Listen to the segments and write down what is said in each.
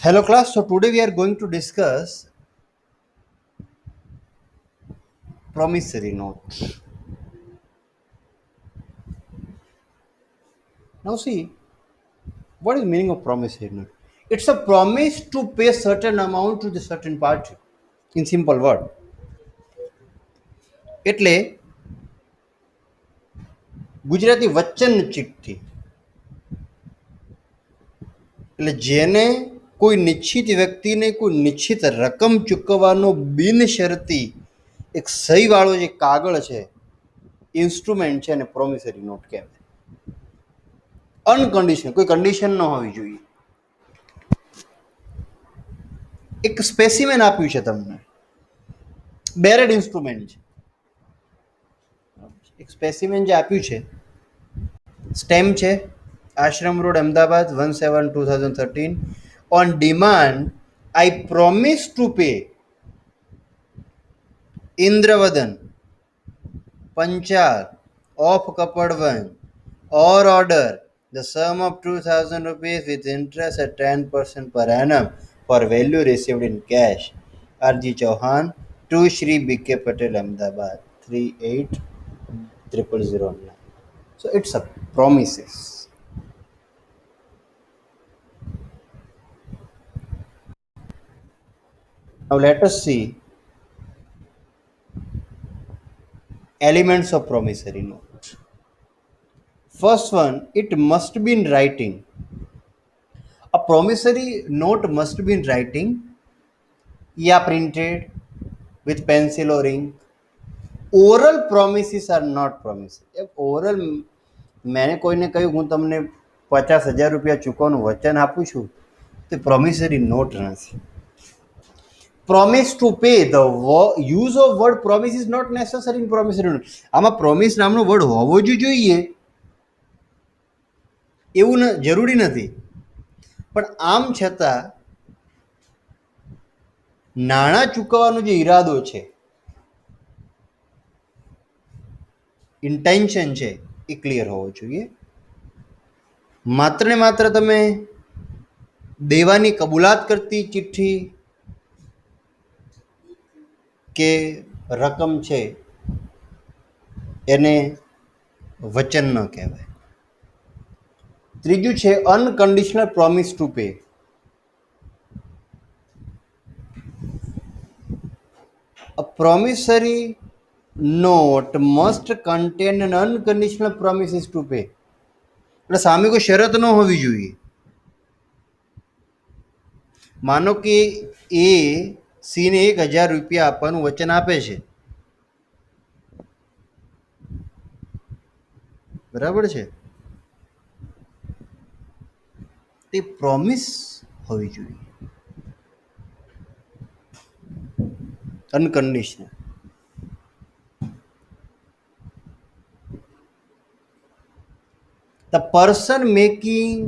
Hello class, so today we are going to discuss promissory note. Now see, what is the meaning of promissory note? It's a promise to pay certain amount to the certain party. In simple word. એટલે ગુજરાતી વચન ચિઠ્ઠી એટલે જેને કોઈ નિશ્ચિત વ્યક્તિને કોઈ નિશ્ચિત રકમ ચૂકવવાનો બિનશરતી એક સહી વાળો જે કાગળ છે ઇન્સ્ટ્રુમેન્ટ છે અને પ્રોમિસરી નોટ કહેવાય. અનકન્ડિશનલ કોઈ કન્ડિશન ન હોવી જોઈએ. એક સ્પેસિમેન આપ્યું છે તમને, બેરેડ ઇન્સ્ટ્રુમેન્ટ છે. એક સ્પેસિમેન જે આપ્યું છે, સ્ટેમ્પ છે, Ashram road Ahmedabad 17/2013. On demand I promise to pay Indravadan Panchal of Kapadvanj or order the sum of 2000 rupees with interest at 10% per annum for value received in cash. R.G. Chauhan to Shri B.K. Patel, Ahmedabad 380009. So it's a promises. Now let us see elements of promissory note. First one, it must be in writing. A promissory note must be in writing, या printed with pencil or ink. Oral promises are not promise. Oral મેં કોઈને કહ્યું હું તમને 50,000 રૂપિયા ચૂકવવાનું વચન આપું છું, તે પ્રોમિસરી નોટ નથી. Promise to pay, the use of word promise is not necessary in promissory note. આમાં પ્રોમિસ નામનો વર્ડ હોવો જ જોઈએ એવું જરૂરી નથી, પણ આમ છતાં નાણાં ચૂકવવાનો જે ઈરાદો છે, ઇન્ટેન્શન છે, એ ક્લિયર હોવો જોઈએ. માત્ર ને માત્ર તમે દેવાની કબૂલાત કરતી ચિઠ્ઠી કે રકમ છે એને વચન ન કહેવાય. ત્રીજું છે unconditional promise to pay. A promissory note must contain an unconditional promises to pay. એટલે સામે કોઈ શરત ન હોવી જોઈએ. માનો કે એ સીને 1,000 રૂપિયા આપવાનું વચન આપે છે, બરાબર છે, તે પ્રોમિસ હોવી જોઈએ, unconditional. The person making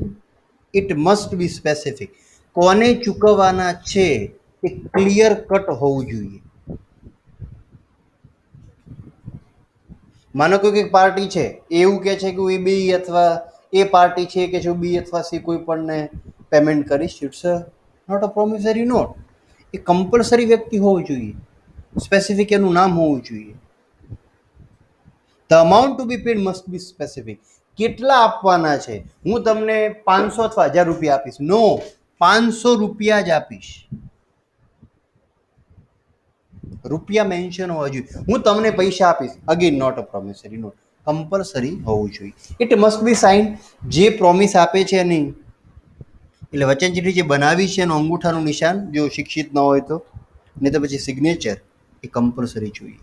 it must be specific. કોને ચૂકવવાના છે એ ક્લિયર કટ હોવું જોઈએ. માનો કોઈ પાર્ટી છે એવું કે છે કે હું બી અથવા એ પાર્ટી છે કે હું બી અથવા સી કોઈ પણને પેમેન્ટ કરીશ, it's not a promissory note. એ કમ્પલસરી વ્યક્તિ હોવું જોઈએ, સ્પેસિફિક એનું નામ હોવું જોઈએ. The amount to be paid must be specific. કેટલા આપવાના છે? હું તમને 500 અથવા 1,000 રૂપિયા આપીશ? નો, 500 રૂપિયા જ આપીશ. રૂપિયા મેન્શન હોવા જોઈએ. હું તમને પૈસા આપીશ, again not a promissory note. Compulsory હોવું જોઈએ. It must be sign. જે પ્રોમિસ આપે છે નહીં, એટલે વચન ચીઠી જે બનાવી છે એનું અંગૂઠાનું નિશાન, જો શિક્ષિત ન હોય તો, નહીં તો પછી સિગ્નેચર એ કમ્પલસરી જોઈએ.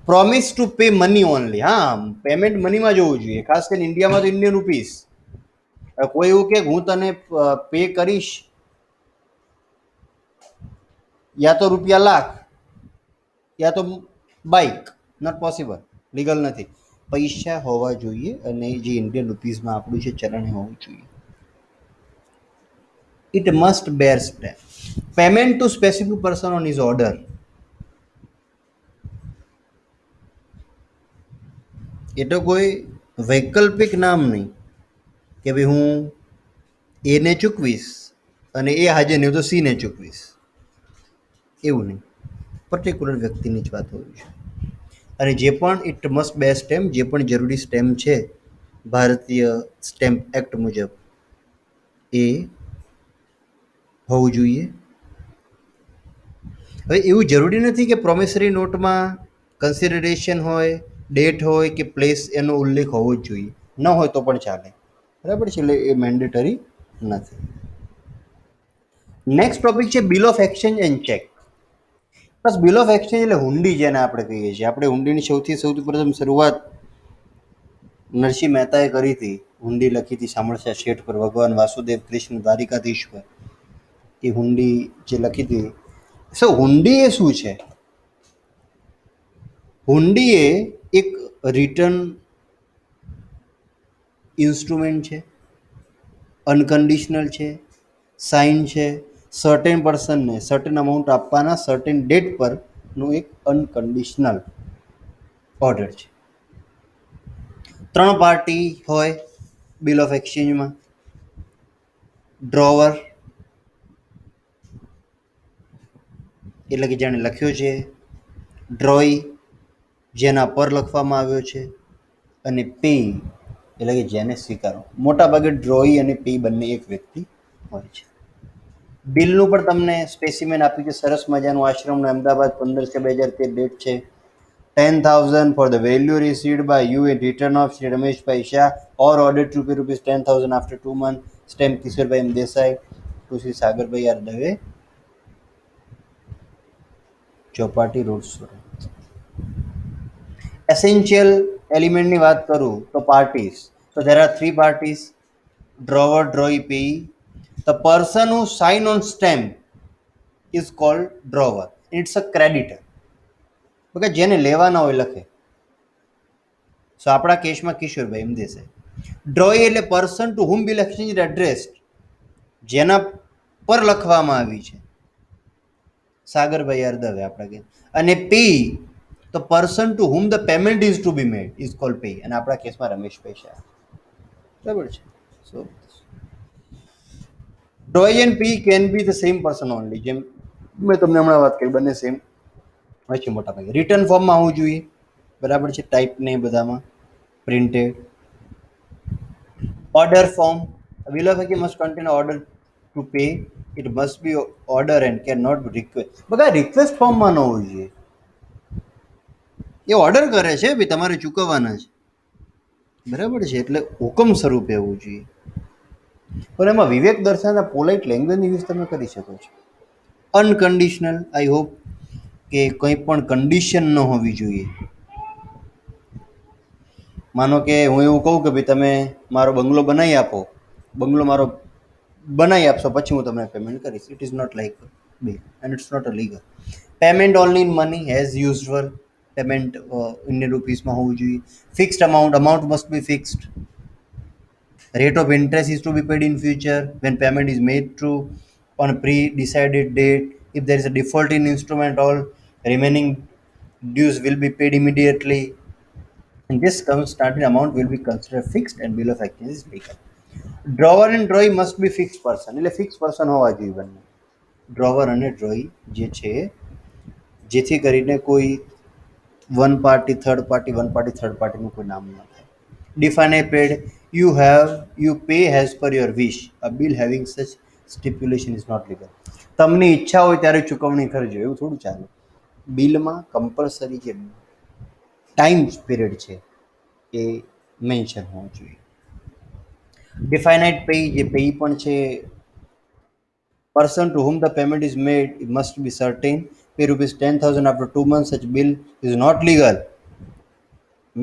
Promise to pay money only. હા, પેમેન્ટ મનીમાં જોવું જોઈએ. ખાસ કરીને ઇન્ડિયામાં તો ઇન્ડિયન રૂપીસ. કોઈ એવું કે હું તને પે કરીશ યા તો ₹1,00,000 યા તો બાઇક, નોટ પોસિબલ, લીગલ નથી. પૈસા હોવા જોઈએ અને જે ઇન્ડિયન રૂપીઝમાં આપણું છે ચલણ હોવું જોઈએ. It must bear stamp. Payment to specific person on his order. એ તો કોઈ વૈકલ્પિક નામ નહીં કે ભાઈ હું એને ચૂકવીશ અને એ હાજર નહીં હોય તો સીને ચૂકવીશ, એવું નહીં. પર્ટિક્યુલર વ્યક્તિની જ વાત હોવી છે. અને જે પણ ઇટ મસ્ટ બે સ્ટેમ્પ, જે પણ જરૂરી સ્ટેમ્પ છે ભારતીય સ્ટેમ્પ એક્ટ મુજબ, એ હોવું જોઈએ. હવે એવું જરૂરી નથી કે પ્રોમિસરી નોટમાં કન્સિડરેશન હોય, ડેટ હોય કે પ્લેસ એનો ઉલ્લેખ હોવો જ જોઈએ. ન હોય તો પણ ચાલે, બરાબર છે. એટલે એ મેન્ડેટરી નથી. નેક્સ્ટ ટોપિક છે bill of exchange and check. Bus bill of exchange એટલે હુંડી જેને આપણે કહીએ છીએ. આપણે હુંડીની સૌથી પ્રથમ શરૂઆત નરસિંહ મહેતાએ કરી હતી. હુંડી લખી હતી સામળસા શેઠ પર, ભગવાન વાસુદેવ કૃષ્ણ દ્વારિકાધીશ પર. એ હુંડી જે લખી હતી. હુંડી એ શું છે? હુંડી એ એક રિટર્ન ઇન્સ્ટ્રુમેન્ટ છે, અનકન્ડિશનલ છે, સાઇન છે, સર્ટેન પર્સનને સર્ટેન અમાઉન્ટ આપવાના સર્ટેન ડેટ પરનું એક અનકન્ડિશનલ ઓર્ડર છે. 3 પાર્ટી હોય બિલ ઓફ એક્સચેન્જમાં. ડ્રોવર એટલે કે જેણે લખ્યો છે, ડ્રોઈ જેના પર લખવામાં આવ્યો છે, અને પે એટલે કે જેને સ્વીકારો. મોટાભાગે ડ્રોઈ અને પે બંને એક વ્યક્તિ હોય છે. બિલનું પણ તમને સ્પેસિમેન આપ્યું છે સરસ મજાનું. આશ્રમનું, અમદાવાદ, 15/6/2013 ડેટ છે. 10,000 for the value received by you in return of Shri Rameshbhai Shah or ordered to pay rupees 10,000 after 2 months. Stamp Kishorбhai M. Desai to Shri Sagarбhai R. Dave, Chowpatty road, Surat. Essential એલિમેન્ટની વાત કરું તો parties. તો there are 3 parties: drawer, drawee, payee. The person who sign on stamp is called drawer. It's a creditor. Okay, જેને લેવાના હોય લખે. સો આપણા કેસમાં કિશોરભાઈ એમ દેસાઈ. ડ્રોઈ એટલે person to whom bill exchange addressed, જેના પર લખવામાં આવી છે, સાગરભાઈ અરદવે આપણા કે. અને પી તો person to whom the payment is to be made is called payee, અને આપણા કેસમાં રમેશભાઈ શાહ. બરાબર છે. So drawee and payee can be the same person only. જેમ મેં તમને હમણાં વાત કરી, બંને સેમ હોય છે મોટા ભાગે. રિટર્ન ફોર્મમાં આવવું જોઈએ, બરાબર છે, ટાઈપ ને બધામાં printed. Order form. Bill of exchange must contain order to pay. It must be order and can not be request. બધા રિક્વેસ્ટ ફોર્મમાં ન હોવું જોઈએ. એ ઓર્ડર કરે છે ભાઈ તમારે ચૂકવવાના છે, બરાબર છે, એટલે હુકમ સ્વરૂપે હોવું જોઈએ. પણ એમાં વિવેક દર્શાવતા પોલાઇટ લેંગ્વેજની યુઝ તમે કરી શકો છો. અનકન્ડિશનલ, આઈ હોપ કે કંઈ પણ કન્ડિશન ન હોવી જોઈએ. માનો કે હું એવું કહું કે ભાઈ તમે મારો બંગલો બનાવી આપો, બંગલો મારો બનાવી આપશો પછી હું તમને પેમેન્ટ કરીશ. It is not like bill and it's not a legal. Payment only in money as usual. Payment Indian રૂપીસમાં હોવું જોઈએ. Fixed amount must be fixed. Rate of interest is to be paid in future when payment is made through on a pre-decided date. If there is a default in instrument, all remaining dues will be paid immediately. In this starting amount will be considered fixed and bill of exchange is legal. Drawer and drawee must be fixed person. એટલે fix person હોવા જોઈએ બંને, drawer અને ડ્રોઈ જે છે, જેથી કરીને કોઈ વન પાર્ટી થર્ડ પાર્ટીનું કોઈ નામ ન થાય. Define a paid. You pay as per your wish. A bill having such stipulation is not legal. તમને ઈચ્છા હોય ત્યારે ચૂકવણી કરજો, એવું થોડું ચાલે. બિલમાં કમ્પલસરી જે ટાઈમ પીરિયડ છે એ મેન્શન હોવું જોઈએ. ડિફાઇનાઇટ પે, જે પે પણ છે, person to whom the payment is made it must be certain. Pay rupees 10,000 after 2 months. Such bill is not legal.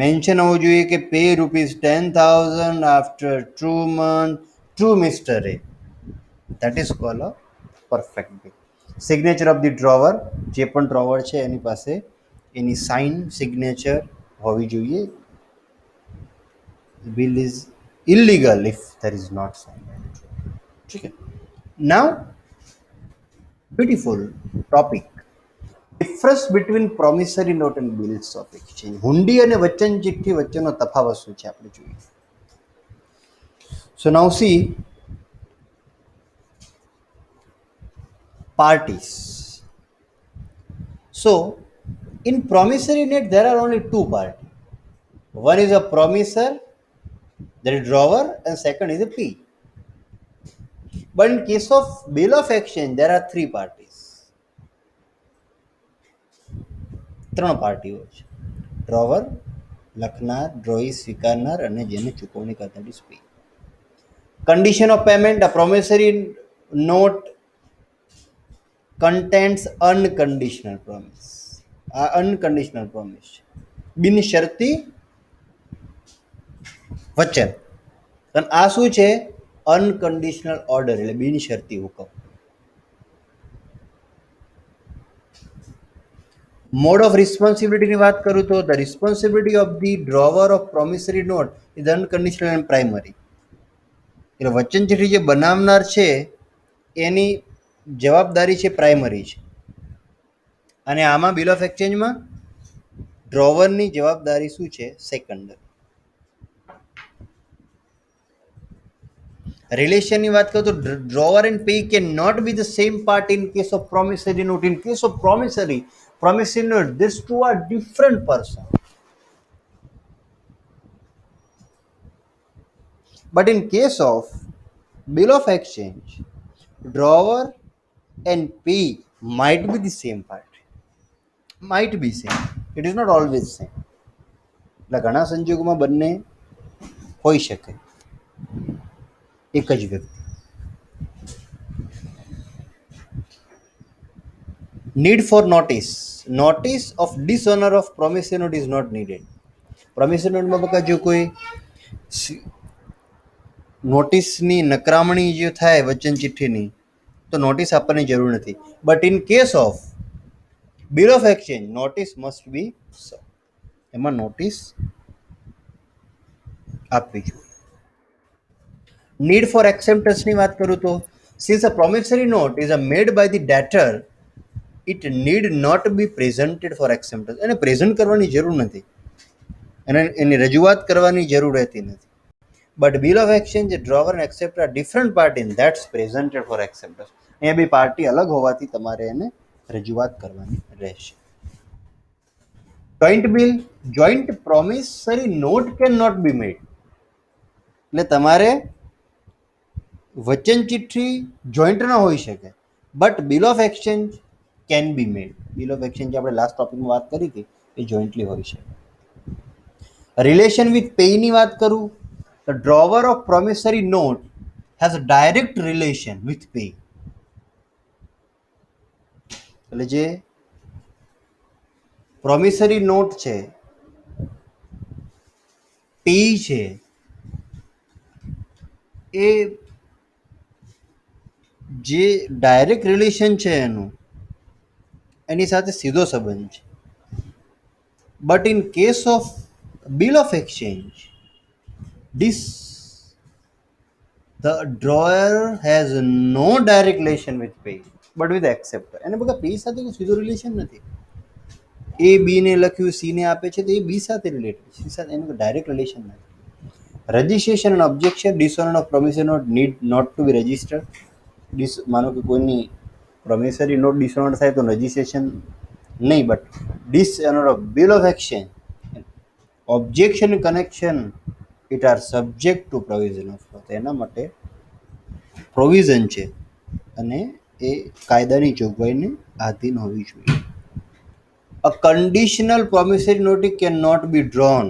Mention હોવું જોઈએ કે pay rupees 10,000 after 2 month to mister A. That is call a perfect bill. Signature of the drawer, જે પણ drawer છે એની પાસે એની sign signature હોવી જોઈએ. Bill is illegal if there is not sign. ઠીક છે. Now beautiful topic, difference between promissory note and bills of exchange. હુંડી અને વચન ચિઠ્ઠી વચ્ચેનો તફાવત શું છે આપણે જોઈએ. So now see, parties. So, in promissory note, there are only two parties. One is a promisor, that is drawer, and second is a P. But in case of bill of exchange, there are three parties. ત્રણ પાર્ટીઓ છે. Drawer, લખનાર, ડ્રોઈ સ્વીકારનાર અને જેને ચૂકવણી કરતા પી. Condition of payment, a promissory note contains unconditional promise. આ unconditional promise છે. બિનશરતી વચન. અને આ શું છે? અનકન્ડિશનલ ઓર્ડર એટલે બિનશરતી હુકમ. મોડ ઓફ રિસ્પોન્સિબિલિટીની વાત કરું તો the responsibility of the drawer of promissory note is unconditional and primary. એટલે વચન ચીઠી જે બનાવનાર છે એની જવાબદારી છે પ્રાઇમરી છે, અને આમાં બિલ ઓફ એક્સચેન્જમાં ડ્રોવરની જવાબદારી શું છે? સેકન્ડરી. રિલેશનની વાત કરું તો drawer and payee can not be the same part in case of promissory note. In case of promissory note, these two are different person. But in case of bill of exchange, drawer and P might be the same party. Might be same. It is not always same. એટલે ઘણા સંજોગોમાં બંને હોઈ શકે એક જ વ્યક્તિ. Need for notice. Notice of dishonor of promissory note is not needed. Promissory note માં બકા જો કોઈ નોટિસની નકરામણી જે થાય વચન ચિઠ્ઠીની તો નોટિસ આપવાની જરૂર નથી. But in case of bill of exchange notice must be સર્વ. એમાં નોટિસ આપવી જોઈએ. નીડ ફોર એક્સેપ્ટન્સની વાત કરું તો since a promissory note is a made by the debtor, it need not be presented for acceptance. એને પ્રેઝન્ટ કરવાની જરૂર નથી, અને એની રજૂઆત કરવાની જરૂર રહેતી નથી. But bill of exchange, drawer and acceptor are different party in that's presented for acceptance. અહીંયા બી પાર્ટી અલગ હોવાથી તમારે એને રજૂઆત કરવાની રહેશે. Joint bill, joint promissory note can not be made. એટલે તમારે વચન ચિઠ્ઠી જોઈન્ટ ન હોઈ શકે, but bill of exchange can be made. Bill of exchange આપણે લાસ્ટ ટોપિકમાં વાત કરી હતી એ જોઈન્ટલી હોઈ શકે. રિલેશન વિથ પેની વાત કરું તો drawer of promissory note has a direct relation with payee. એટલે જે પ્રોમિસરી નોટ છે, પે છે, એ જે ડાયરેક્ટ રિલેશન છે એનું એની સાથે સીધો સંબંધ છે. But in case of bill of exchange, the drawer has no direct relation with pay but with acceptor. એને બગા પે સાથે કોઈ સીધો રિલેશન નથી. એ બી ને લખ્યું, સી ને આપે છે તો એ બી સાથે રિલેટેડ છે, સી સાથે એનું ડાયરેક્ટ રિલેશન નથી. Registration and objection, dishonour of promissory note need not to be registered. માનો કે કોઈની પ્રોમિસરી નોટ ડિસઓનર થાય તો રજિસ્ટ્રેશન નહીં, but dishonour of bill of exchange, objection connection, it are subject to provision of law. એના માટે provision છે અને એ કાયદાની જોગવાઈને આધીન હોવી જોઈએ. A conditional promissory note can not be drawn.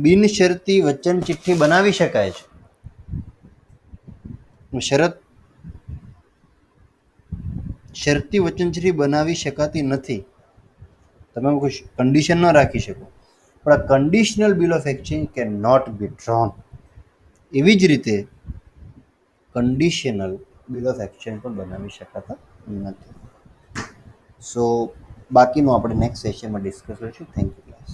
બિનશરતી વચન ચિઠ્ઠી બનાવી શકાય છે, શરતી વચન ચિઠ્ઠી બનાવી શકાતી નથી. તમે કોઈ કન્ડિશન ન રાખી શકો. પણ આ conditional bill of exchange can not be drawn. એવી જ રીતે કન્ડિશનલ બિલ ઓફ એક્સચેન્જ પણ બનાવી શકાતા નથી. સો બાકીનું આપણે નેક્સ્ટ સેશનમાં ડિસ્કસ કરીશું. Thank you class.